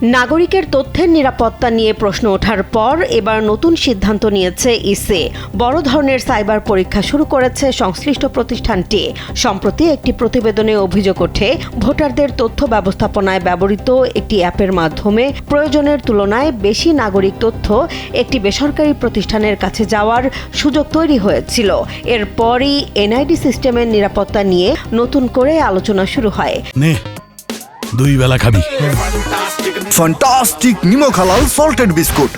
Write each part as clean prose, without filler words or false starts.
নাগরিকের তথ্যের নিরাপত্তা নিয়ে প্রশ্ন ওঠার পর এবার নতুন সিদ্ধান্ত নিয়েছে ইসি। বড় ধরনের সাইবার পরীক্ষা শুরু করেছে সংশ্লিষ্ট প্রতিষ্ঠানটি। সম্প্রতি একটি প্রতিবেদনে অভিযোগ ওঠে, ভোটারদের তথ্য ব্যবস্থাপনায় ব্যবহৃত একটি অ্যাপের মাধ্যমে প্রয়োজনের তুলনায় বেশি নাগরিক তথ্য একটি বেসরকারি প্রতিষ্ঠানের কাছে যাওয়ার সুযোগ তৈরি হয়েছিল। এরপরই এনআইডি সিস্টেমের নিরাপত্তা নিয়ে নতুন করে আলোচনা শুরু হয়। দুই বেলা খাবি ফ্যান্টাস্টিক নিমক হালাল সল্টেড বিস্কুট।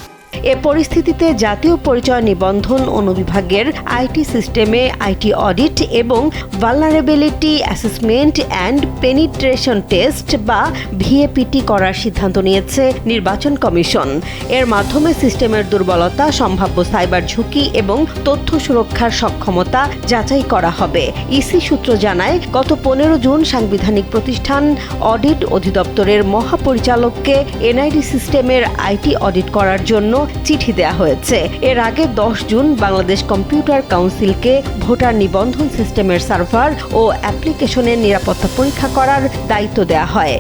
এ পরিস্থিতিতে জাতীয় পরিচয় নিবন্ধন অনুবিভাগের আইটি সিস্টেমে আইটি অডিট এবং vulnerability assessment and penetration test বা ভিএপিটি করার সিদ্ধান্ত নিয়েছে নির্বাচন কমিশন। এর মাধ্যমে সিস্টেমের দুর্বলতা, সম্ভাব্য সাইবার ঝুঁকি এবং তথ্য সুরক্ষার সক্ষমতা যাচাই করা হবে। ইসি সূত্র জানায়, গত 15 জুন সাংবিধানিক প্রতিষ্ঠান অডিট অধিদপ্তরের মহাপরিচালককে এনআইডি সিস্টেমের আইটি অডিট করার জন্য চিঠি দেয়া হয়েছে। এর আগে 10 জুন বাংলাদেশ কম্পিউটার কাউন্সিলকে ভোটার নিবন্ধন সিস্টেমের সার্ভার ও অ্যাপ্লিকেশনের নিরাপত্তা পরীক্ষা করার দায়িত্ব দেয়া হয়।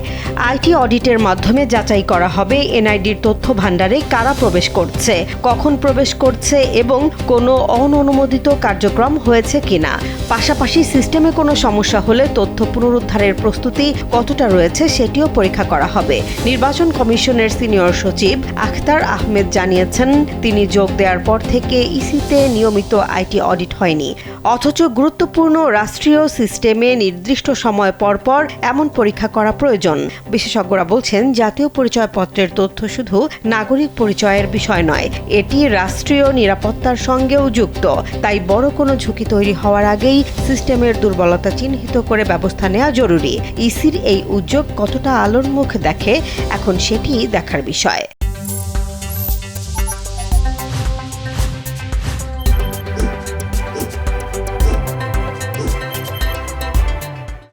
আইটি অডিটের মাধ্যমে যাচাই করা হবে এনআইডির তথ্য ভাণ্ডারে কারা প্রবেশ করছে, কখন প্রবেশ করছে এবং কোনো অননুমোদিত কার্যক্রম হয়েছে কিনা। পাশাপাশি সিস্টেমে কোনো সমস্যা হলে তথ্য পুনরুদ্ধারের প্রস্তুতি কতটা রয়েছে সেটিও পরীক্ষা করা হবে। নির্বাচন কমিশনের সিনিয়র সচিব আখতার আহমেদ জানিয়েছেন, তিনি যোগ দেওয়ার পর থেকে ইসিতে নিয়মিত আইটি অডিট হয়নি। অথচ গুরুত্বপূর্ণ রাষ্ট্রীয় সিস্টেমে নির্দিষ্ট সময় পর পর এমন পরীক্ষা করা প্রয়োজন। বিশেষজ্ঞরা বলছেন, জাতীয় পরিচয়পত্রের তথ্য শুধু নাগরিক পরিচয়ের বিষয় নয়, এটি রাষ্ট্রীয় নিরাপত্তার সঙ্গেও যুক্ত। তাই বড় কোনো ঝুঁকি তৈরি হওয়ার আগেই সিস্টেমের দুর্বলতা চিহ্নিত করে ব্যবস্থা নেওয়া জরুরি। ইসির এই উদ্যোগ কতটা আলোর মুখ দেখে, এখন সেটি দেখার বিষয়।